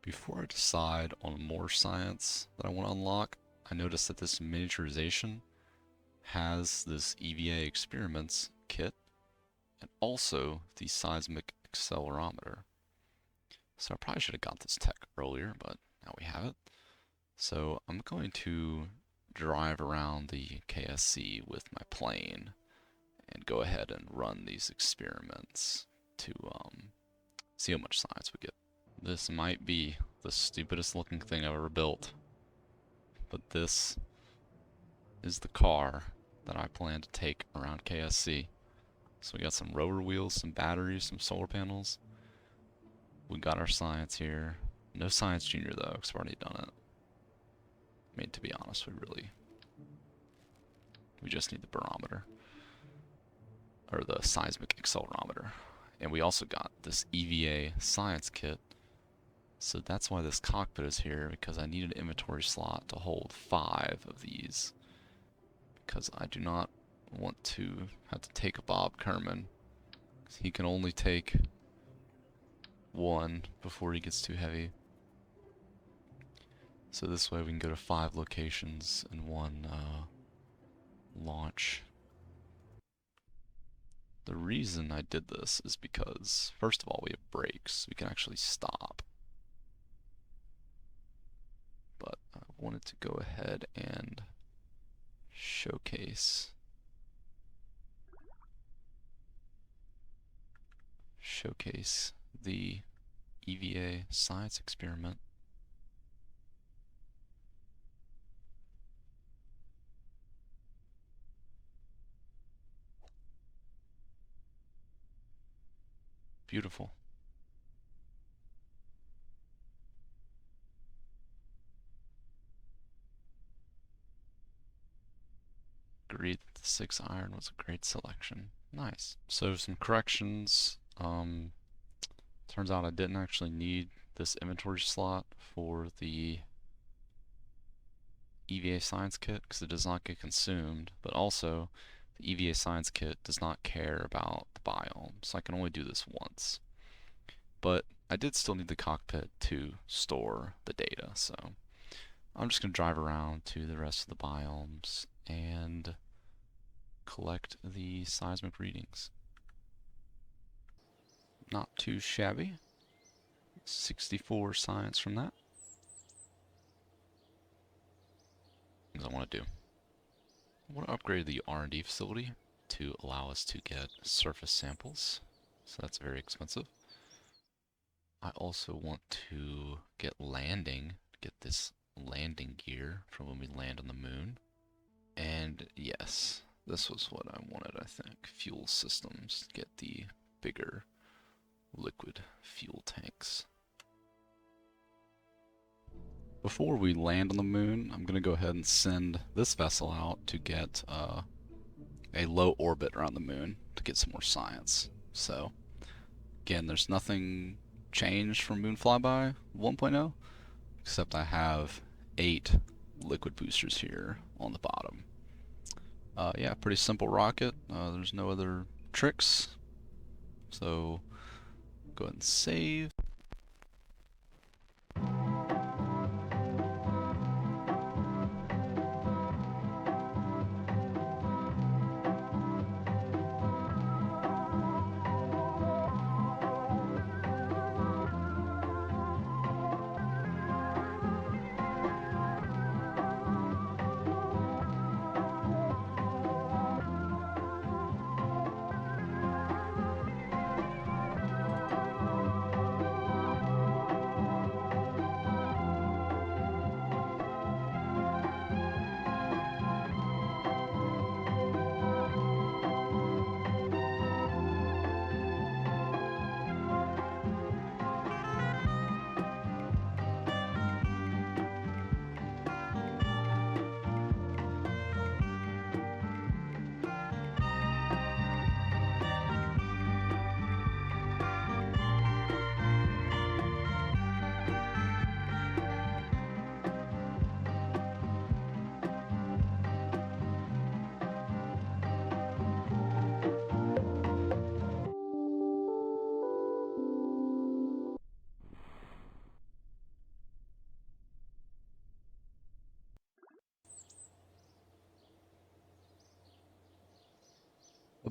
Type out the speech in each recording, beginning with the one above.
Before I decide on more science that I want to unlock, I noticed that this miniaturization has this EVA experiments kit and also the seismic accelerometer. So I probably should have got this tech earlier, but now we have it. So I'm going to drive around the KSC with my plane and go ahead and run these experiments to see how much science we get. This might be the stupidest looking thing I've ever built, but this is the car that I plan to take around KSC. So we got some rover wheels, some batteries, some solar panels. We got our science here. No science junior though, because we've already done it. I mean, to be honest, we just need the barometer. Or the seismic accelerometer. And we also got this EVA science kit. So that's why this cockpit is here, because I need an inventory slot to hold 5 of these. Because I do not want to have to take a Bob Kerbin. He can only take 1 before he gets too heavy. So this way we can go to 5 locations in one launch. The reason I did this is because, first of all, we have brakes. We can actually stop. But I wanted to go ahead and showcase the EVA science experiment. Beautiful. Agreed that the 6 iron was a great selection. Nice. So some corrections. Turns out I didn't actually need this inventory slot for the EVA science kit because it does not get consumed, but also the EVA science kit does not care about the biome, so I can only do this once. But I did still need the cockpit to store the data, so I'm just going to drive around to the rest of the biomes and collect the seismic readings. Not too shabby. 64 science from that. Things I want to do. I want to upgrade the R&D facility to allow us to get surface samples, so that's very expensive. I also want to get this landing gear for when we land on the moon. And yes, this was what I wanted, I think. Fuel systems, get the bigger liquid fuel tanks. Before we land on the moon, I'm going to go ahead and send this vessel out to get a low orbit around the moon to get some more science. So, again, there's nothing changed from Mun Flyby 1.0, except I have 8 liquid boosters here on the bottom. Yeah, pretty simple rocket. There's no other tricks. So, go ahead and save.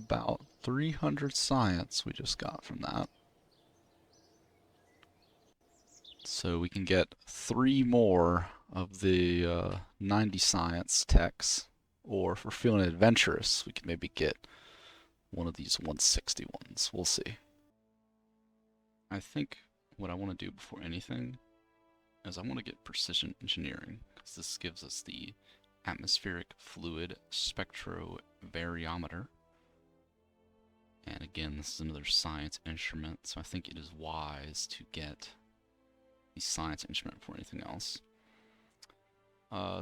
about 300 science we just got from that. So we can get 3 more of the 90 science techs, or if we're feeling adventurous, we can maybe get one of these 160 ones. We'll see. I think what I want to do before anything is I want to get precision engineering, because this gives us the atmospheric fluid spectrovariometer. And again, this is another science instrument, so I think it is wise to get the science instrument before anything else.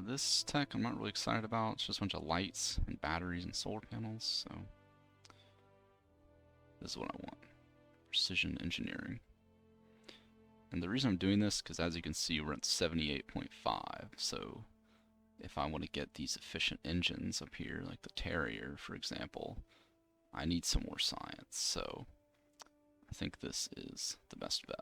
This tech I'm not really excited about. It's just a bunch of lights and batteries and solar panels, so this is what I want. Precision engineering. And the reason I'm doing this, because as you can see, we're at 78.5, so if I want to get these efficient engines up here, like the Terrier, for example, I need some more science, so I think this is the best bet.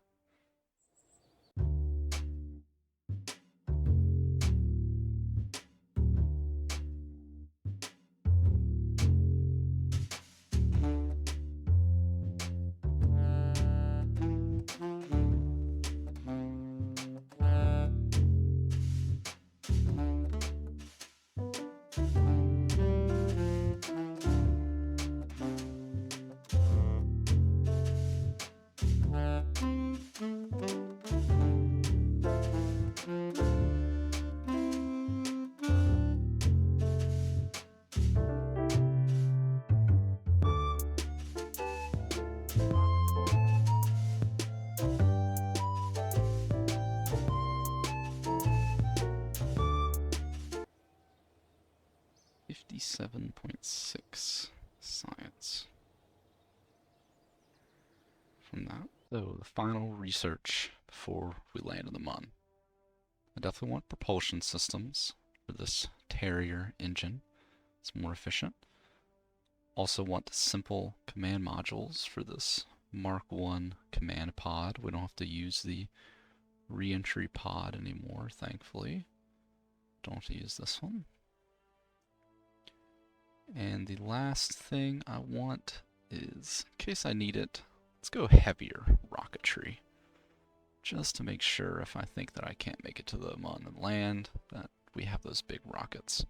.6 science from that. So the final research before we land on the Mun. I definitely want propulsion systems for this Terrier engine. It's more efficient. Also want simple command modules for this Mark I command pod. We don't have to use the re-entry pod anymore, thankfully. Don't have to use this one. And the last thing I want is, in case I need it, let's go heavier rocketry. Just to make sure if I think that I can't make it to the Mun and land, that we have those big rockets.